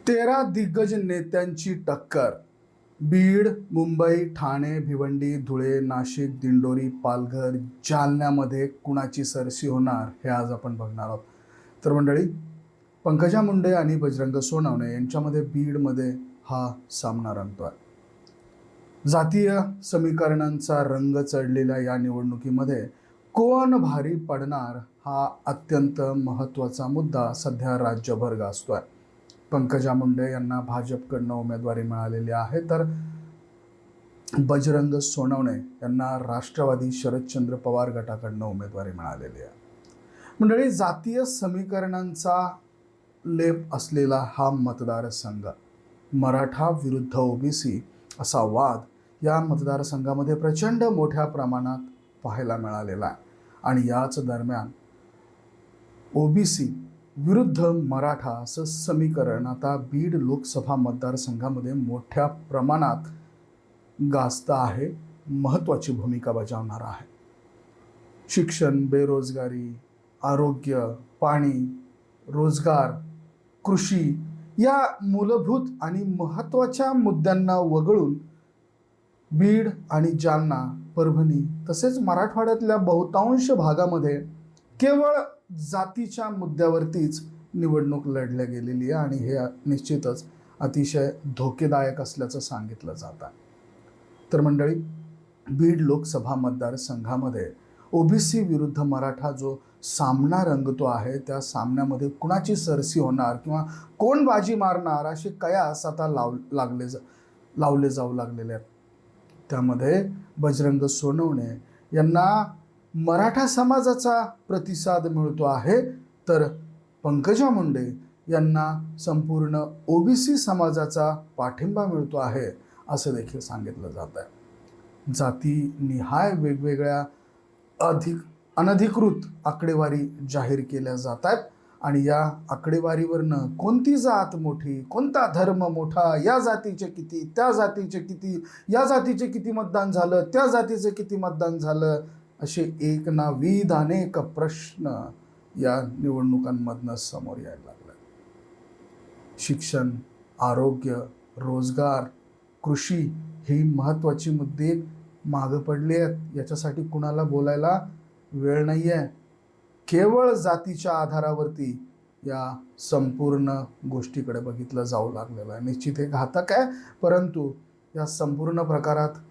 13 दिग्गज नेत्यांची टक्कर. बीड, मुंबई, ठाणे, भिवंडी, धुळे, नाशिक, दिंडोरी, पालघर, जालन्यामध्ये कुणाची सरशी होणार हे आज आपण बघणार आहोत. तर मंडळी, पंकजा मुंडे आणि बजरंग सोनवणे यांच्यामध्ये बीडमध्ये हा सामना रंगतोय. जातीय समीकरणांचा रंग चढलेल्या या निवडणुकीमध्ये कोण भारी पडणार हा अत्यंत महत्त्वाचा मुद्दा सध्या राज्यभर गाजतोय. पंकजा मुंडे यांना भाजपकडनं उमेदवारी मिळालेली आहे, तर बजरंग सोनवणे यांना राष्ट्रवादी शरदचंद्र पवार गटाकडनं उमेदवारी मिळालेली आहे. मंडळी, जातीय समीकरणांचा लेप असलेला हा मतदारसंघ, मराठा विरुद्ध ओबीसी असा वाद या मतदारसंघामध्ये प्रचंड मोठ्या प्रमाणात पाहायला मिळालेला आहे. आणि याच दरम्यान ओबीसी विरुद्ध मराठा असं समीकरण आता बीड लोकसभा मतदारसंघामध्ये मोठ्या प्रमाणात गाजतं आहे, महत्त्वाची भूमिका बजावणार आहे. शिक्षण, बेरोजगारी, आरोग्य, पाणी, रोजगार, कृषी या मूलभूत आणि महत्त्वाच्या मुद्द्यांना वगळून बीड आणि जालना, परभणी तसेच मराठवाड्यातल्या बहुतांश भागामध्ये केवळ जातीच्या मुद्द्यावरतीच निवडणूक लढल्या गेलेली आहे आणि हे निश्चितच अतिशय धोकेदायक असल्याचं सांगितलं जातं. तर मंडळी, बीड लोकसभा मतदारसंघामध्ये ओबीसी विरुद्ध मराठा जो सामना रंगतो आहे, त्या सामन्यामध्ये कुणाची सरशी होणार किंवा कोण बाजी मारणार असे कयास आता लावले जाऊ लागलेले आहेत. त्यामध्ये बजरंग सोनवणे यांना मराठा समाजाचा प्रतिसाद मिळतो आहे, तर पंकजा मुंडे यांना संपूर्ण ओबीसी समाजाचा पाठिंबा मिळतो आहे असं देखील सांगितलं जात आहे. जातीनिहाय वेगवेगळ्या अनधिकृत आकडेवारी जाहीर केल्या जात आहेत आणि या आकडेवारीवरनं कोणती जात मोठी, कोणता धर्म मोठा, या जातीचे किती, त्या जातीचे किती, या जातीचे किती मतदान झालं, त्या जातीचे किती मतदान झालं, असे एक ना विविध अनेक प्रश्न या निवडणुकांमधनं समोर यायला लागले. शिक्षण, आरोग्य, रोजगार, कृषी ही महत्त्वाची मुद्दे मागं पडली आहेत. याच्यासाठी कुणाला बोलायला वेळ नाही आहे. केवळ जातीच्या आधारावरती या संपूर्ण गोष्टीकडे बघितलं जाऊ लागलेलं आहे. निश्चित हे घातक आहे, परंतु या संपूर्ण प्रकारात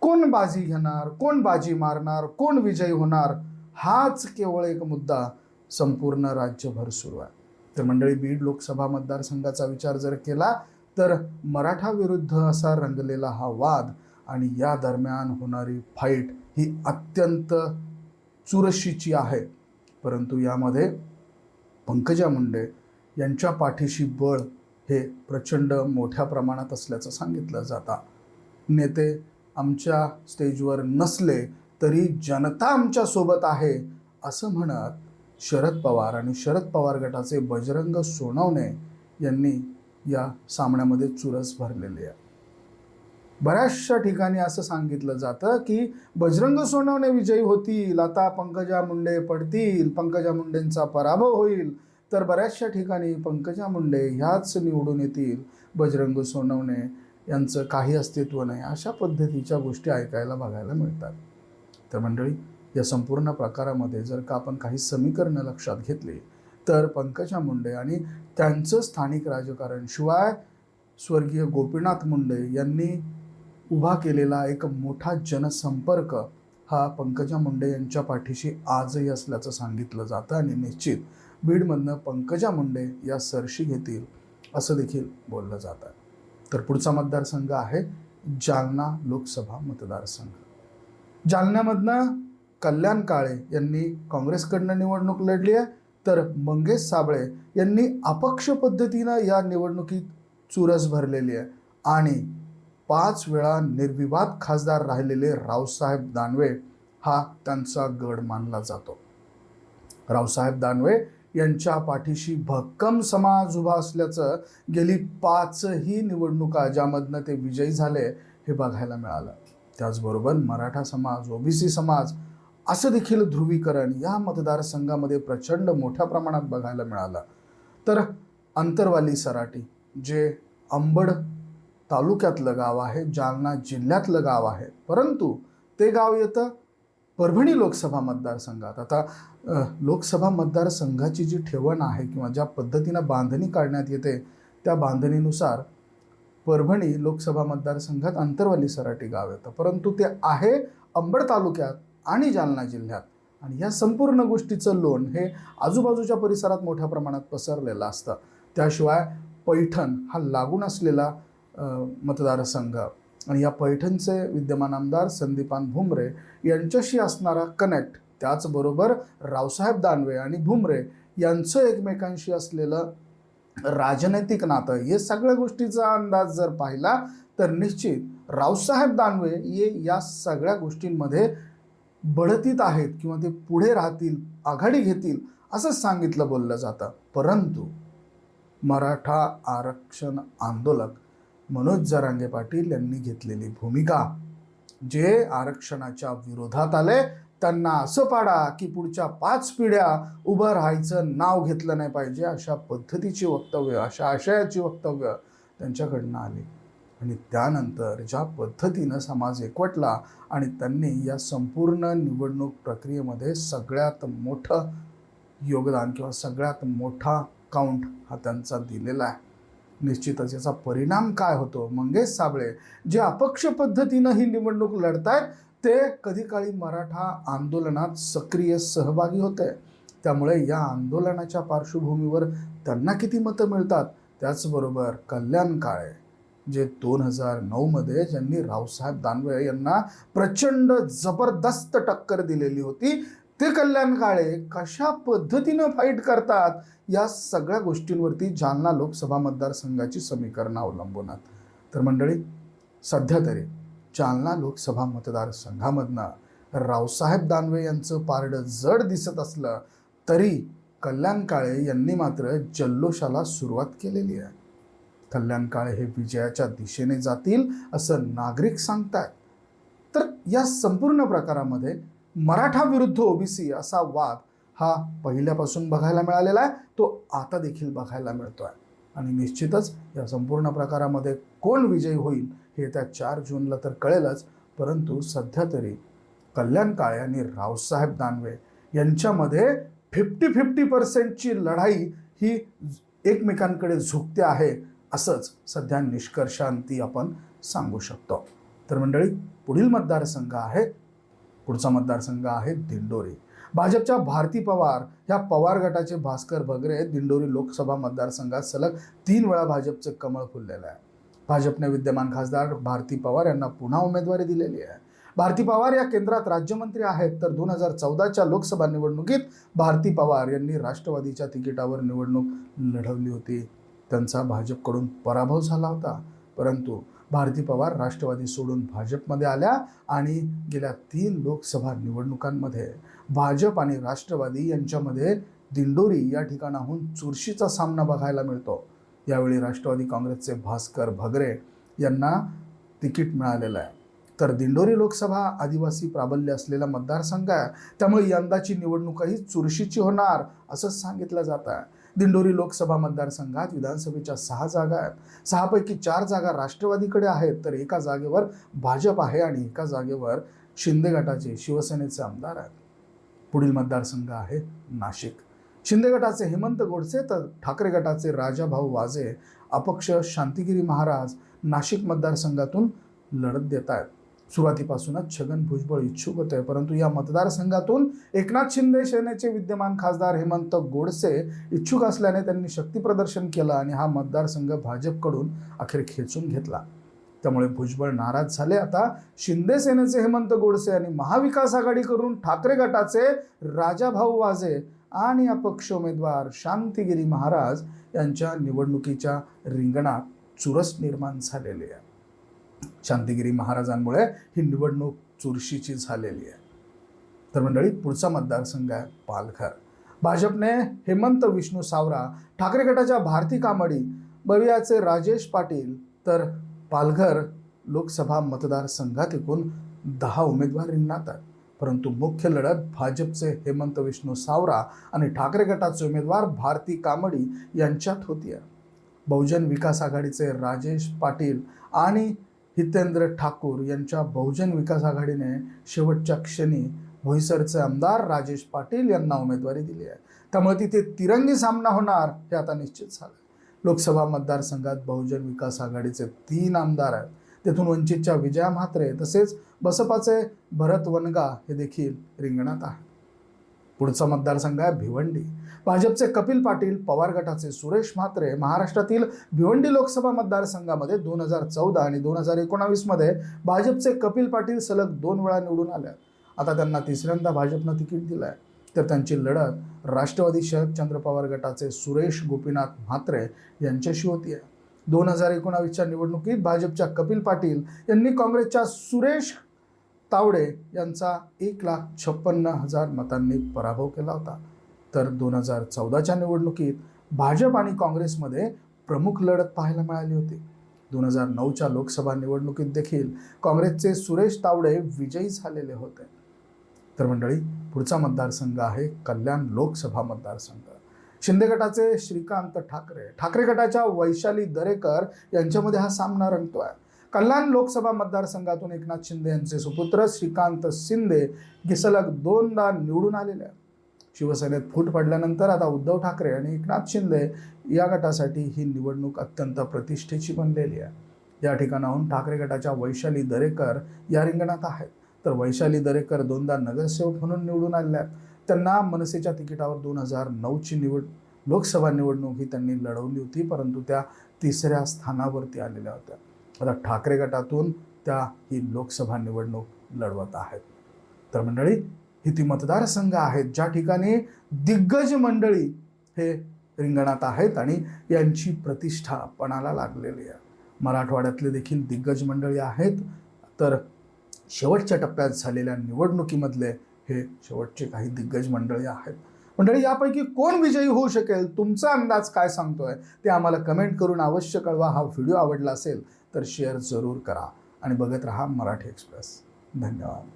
कोण बाजी घेणार, कोण बाजी मारणार, कोण विजयी होणार हाच केवळ एक मुद्दा संपूर्ण राज्यभर सुरू आहे. तर मंडळी, बीड लोकसभा मतदारसंघाचा विचार जर केला तर मराठा विरुद्ध असा रंगलेला हा वाद आणि या दरम्यान होणारी फाईट ही अत्यंत चुरशीची आहे. परंतु यामध्ये पंकजा मुंडे यांच्या पाठीशी बळ हे प्रचंड मोठ्या प्रमाणात असल्याचं सांगितलं जातं. नेते आमच्या स्टेजवर नसले तरी जनता आमच्या सोबत आहे असं म्हणत शरद पवार आणि शरद पवार गटाचे बजरंग सोनवणे यांनी या सामन्यामध्ये चुरस भरलेली आहे. बऱ्याचशा ठिकाणी असं सांगितलं जातं की बजरंग सोनवणे विजयी होतील, आता पंकजा मुंडे पडतील, पंकजा मुंडेंचा पराभव होईल. तर बऱ्याचशा ठिकाणी पंकजा मुंडे ह्याच निवडून येतील, बजरंग सोनवणे यांचं काही अस्तित्व नाही, अशा पद्धतीच्या गोष्टी ऐकायला बघायला मिळतात. तर मंडळी, या संपूर्ण प्रकारामध्ये जर का आपण काही समीकरणं लक्षात घेतली तर पंकजा मुंडे आणि त्यांचं स्थानिक राजकारण, शिवाय स्वर्गीय गोपीनाथ मुंडे यांनी उभा केलेला एक मोठा जनसंपर्क हा पंकजा मुंडे यांच्या पाठीशी आजही असल्याचं सांगितलं जातं आणि निश्चित बीडमधनं पंकजा मुंडे या सरशी घेतील असं देखील बोललं जातं. तर पुढचा मतदारसंघ आहे जालना लोकसभा मतदारसंघ. जालन्यामधनं कल्याण काळे यांनी काँग्रेसकडनं निवडणूक लढली आहे, तर मंगेश साबळे यांनी अपक्ष पद्धतीनं या निवडणुकीत चुरस भरलेली आहे आणि 5 वेळा निर्विवाद खासदार राहिलेले रावसाहेब दानवे हा त्यांचा गड मानला जातो. रावसाहेब दानवे यांच्या पाठीशी भक्कम समाज उभा असल्याचं गेली 5ही निवडणुका ज्यामधनं ते विजयी झाले हे बघायला मिळालं. त्याचबरोबर मराठा समाज, ओबीसी समाज असं देखील ध्रुवीकरण या मतदारसंघामध्ये प्रचंड मोठ्या प्रमाणात बघायला मिळालं. तर अंतरवाली सराटी जे अंबड तालुक्यातलं गाव आहे, जालना जिल्ह्यातलं गाव आहे, परंतु ते गाव येतं परभणी लोकसभा मतदारसंघात. आता लोकसभा मतदारसंघाची जी ठेवण आहे किंवा ज्या पद्धतीनं बांधणी काढण्यात येते त्या बांधणीनुसार परभणी लोकसभा मतदारसंघात अंतरवली सराटी गाव येतं, परंतु ते आहे अंबड तालुक्यात आणि जालना जिल्ह्यात. आणि या संपूर्ण गोष्टीचं लोण हे आजूबाजूच्या परिसरात मोठ्या प्रमाणात पसरलेलं असतं. त्याशिवाय पैठण हा लागून असलेला मतदारसंघ आणि या पैठणचे विद्यमान आमदार संदीपान भुमरे यांच्याशी असणारा कनेक्ट, त्याचबरोबर रावसाहेब दानवे आणि भुमरे यांचं एकमेकांशी असलेलं राजनैतिक नातं, हे सगळ्या गोष्टीचा अंदाज जर पाहिला तर निश्चित रावसाहेब दानवे हे या सगळ्या गोष्टींमध्ये बढतीत आहेत किंवा ते पुढे राहतील, आघाडी घेतील असं सांगितलं बोललं जातं. परंतु मराठा आरक्षण आंदोलक मनोज जरांगे पाटील यांनी घेतलेली भूमिका, जे आरक्षणाच्या विरोधात आले त्यांना असं पाडा की पुढच्या 5 पिढ्या उभं राहायचं नाव घेतलं नाही पाहिजे, अशा पद्धतीची वक्तव्य, अशा आशयाची वक्तव्य त्यांच्याकडनं आली. आणि त्यानंतर ज्या पद्धतीनं समाज एकवटला आणि त्यांनी या संपूर्ण निवडणूक प्रक्रियेमध्ये सगळ्यात मोठं योगदान किंवा सगळ्यात मोठा काउंट हा त्यांचा दिलेला आहे. निश्चितच याचा परिणाम काय होतो, मंगेश साबळे जे अपक्ष पद्धतीनं ही निवडणूक लढतायत ते कधी काळी मराठा आंदोलनात सक्रिय सहभागी होते, त्यामुळे या आंदोलनाच्या पार्श्वभूमीवर त्यांना किती मतं मिळतात. त्याचबरोबर कल्याण काळे जे 2009 ज्यांनी रावसाहेब दानवे यांना प्रचंड जबरदस्त टक्कर दिलेली होती, ते कल्याण काळे कशा पद्धतीनं फाईट करतात या सगळ्या गोष्टींवरती जालना लोकसभा मतदारसंघाची समीकरणं अवलंबून आहेत. तर मंडळी, सध्या तरी जालना लोकसभा मतदारसंघामधनं रावसाहेब दानवे यांचं पारडं जड दिसत असलं तरी कल्याण काळे यांनी मात्र जल्लोषाला सुरुवात केलेली आहे. कल्याण काळे हे विजयाच्या दिशेने जातील असं नागरिक सांगतायत. तर या संपूर्ण प्रकारामध्ये मराठा विरुद्ध ओबीसी असा वाद हा पहिल्यापासून बघायला मिळालेला आहे, तो आता देखील बघायला मिळतोय. आणि निश्चितच या संपूर्ण प्रकारामध्ये कोण विजयी होईल हे त्या 4 जूनला तर कळेलच, परंतु सध्या तरी कल्याण काळे आणि रावसाहेब दानवे यांच्यामध्ये 50-50% लढाई ही एकमेकांकडे झुकते आहे, असंच सध्या निष्कर्षांती आपण सांगू शकतो. तर मंडळी, पुढचा मतदारसंघ आहे दिंडोरी. भाजपच्या भारती पवार ह्या पवार गटाचे भास्कर भगरे दिंडोरी लोकसभा मतदारसंघात सलग 3 वेळा भाजपचं कमळ फुललेलं आहे. भाजपने विद्यमान खासदार भारती पवार यांना पुन्हा उमेदवारी दिलेली आहे. भारती पवार या केंद्रात राज्यमंत्री आहेत, तर 2014च्या लोकसभा निवडणुकीत भारती पवार यांनी राष्ट्रवादीच्या तिकिटावर निवडणूक लढवली होती. त्यांचा भाजपकडून पराभव झाला होता, परंतु भारती पवार राष्ट्रवादी सोडून भाजपमध्ये आल्या आणि गेल्या 3 लोकसभा निवडणुकांमध्ये भाजप आणि राष्ट्रवादी यांच्यामध्ये दिंडोरी या ठिकाणाहून चुरशीचा सामना बघायला मिळतो. यावेळी राष्ट्रवादी काँग्रेसचे भास्कर भगरे यांना तिकीट मिळालेलं आहे. तर दिंडोरी लोकसभा आदिवासी प्राबल्य असलेला मतदारसंघ आहे, त्यामुळे यंदाची निवडणूकही चुरशीची होणार असं सांगितलं जात आहे. दिंडोरी लोकसभा मतदारसंघात विधानसभेच्या 6 जागा आहेत. 6 पैकी 4 जागा राष्ट्रवादीकडे आहेत, तर एका जागेवर भाजप आहे आणि एका जागेवर शिंदे गटाचे शिवसेनेचे आमदार आहेत. पुढील मतदारसंघ आहे नाशिक. शिंदे गटाचे हेमंत गोडसे तर ठाकरे गटाचे राजाभाऊ वाजे अपक्ष शांतिगिरी महाराज नाशिक मतदारसंघातून लढत देत आहेत. सुरुवातीपासूनच छगन भुजबळ इच्छुक होते, परंतु या मतदारसंघातून एकनाथ शिंदे सेनेचे विद्यमान खासदार हेमंत गोडसे इच्छुक असल्याने त्यांनी शक्ती प्रदर्शन केलं आणि हा मतदारसंघ भाजपकडून अखेर खेचून घेतला. त्यामुळे भुजबळ नाराज झाले. आता शिंदे सेनेचे हेमंत गोडसे आणि महाविकास आघाडी करून ठाकरे गटाचे राजाभाऊ वाजे आणि अपक्ष उमेदवार शांतिगिरी महाराज यांच्या निवडणुकीच्या रिंगणात चुरस निर्माण झालेली आहे. शांतिगिरी महाराजांमुळे ही निवडणूक चुरशीची झालेली आहे. तर मंडळी, पुढचा मतदारसंघ आहे पालघर. भाजपने हेमंत विष्णू सावरा, ठाकरे गटाच्या भारती कामडी, बवियाचे राजेश पाटील, तर पालघर लोकसभा मतदारसंघात एकूण 10 उमेदवार रिंगणात आहेत. परंतु मुख्य लढत भाजपचे हेमंत विष्णू सावरा आणि ठाकरे गटाचे उमेदवार भारती कामडी यांच्यात होती आहे. बहुजन विकास आघाडीचे राजेश पाटील आणि हितेंद्र ठाकूर यांच्या बहुजन विकास आघाडीने शेवटच्या क्षणी बोईसरचे आमदार राजेश पाटील यांना उमेदवारी दिली आहे. त्यामुळे तिथे तिरंगी सामना होणार हे आता निश्चित झालं. लोकसभा मतदारसंघात बहुजन विकास आघाडीचे 3 आमदार आहेत. तेथून वंचितच्या विजया म्हात्रे तसेच बसपाचे भरत वनगा हे देखील रिंगणात आहेत. पुढचा मतदारसंघ आहे भिवंडी. भाजपचे कपिल पाटील, पवार गटाचे सुरेश म्हात्रे महाराष्ट्रातील भिवंडी लोकसभा मतदारसंघामध्ये 2014 आणि 2019 मध्ये भाजपचे कपिल पाटील सलग 2 वेळा निवडून आले. आता त्यांना तिसऱ्यांदा भाजपनं तिकीट दिलं आहे. तर त्यांची लढत राष्ट्रवादी शरदचंद्र पवार गटाचे सुरेश गोपीनाथ म्हात्रे यांच्याशी होती आहे. 2019च्या निवडणुकीत भाजपच्या कपिल पाटील यांनी काँग्रेसच्या सुरेश तावडे यांचा 1,56,000 मतांनी पराभव केला होता. तर 2014च्या निवडणुकीत भाजप आणि काँग्रेसमध्ये प्रमुख लढत पाहायला मिळाली होती. 2009च्या लोकसभा निवडणुकीत देखील काँग्रेसचे सुरेश तावडे विजयी झालेले होते. तर मंडळी, पुढचा मतदारसंघ आहे कल्याण लोकसभा मतदारसंघ. शिंदे गटाचे श्रीकांत ठाकरे गटाच्या वैशाली दरेकर यांच्यामध्ये हा सामना रंगतोय. कल्याण लोकसभा मतदारसंघातून एकनाथ शिंदे यांचे सुपुत्र श्रीकांत शिंदे हे सलग 2दा निवडून आलेले आहेत. शिवसेनेत फूट पडल्यानंतर आता उद्धव ठाकरे आणि एकनाथ शिंदे या गटासाठी ही निवडणूक अत्यंत प्रतिष्ठेची बनलेली आहे. या ठिकाणाहून ठाकरे गटाच्या वैशाली दरेकर या रिंगणात आहेत. तर वैशाली दरेकर 2दा नगरसेवक म्हणून निवडून आलेल्या आहेत. त्यांना मनसेच्या तिकिटावर 2009ची लोकसभा निवडणूक ही त्यांनी लढवली होती, परंतु त्या 3ऱ्या स्थानावरती आलेल्या होत्या. आता ठाकरे गटातून त्या ही लोकसभा निवडणूक लढवत आहेत. तर मंडळी, ही ती मतदारसंघ आहेत ज्या ठिकाणी दिग्गज मंडळी हे रिंगणात आहेत आणि यांची प्रतिष्ठा पणाला लागलेली आहे. मराठवाड्यातले देखील दिग्गज मंडळी आहेत. तर शेवटच्या टप्प्यात झालेल्या निवडणुकीमधले हे शेवटचे काही दिग्गज मंडळी आहेत. मंडळी, यापैकी कोण विजयी होऊ शकेल, तुमचा अंदाज काय सांगतोय ते आम्हाला कमेंट करून अवश्य कळवा. हा व्हिडिओ आवडला असेल तर शेअर जरूर करा आणि बघत रहा मराठी एक्सप्रेस. धन्यवाद.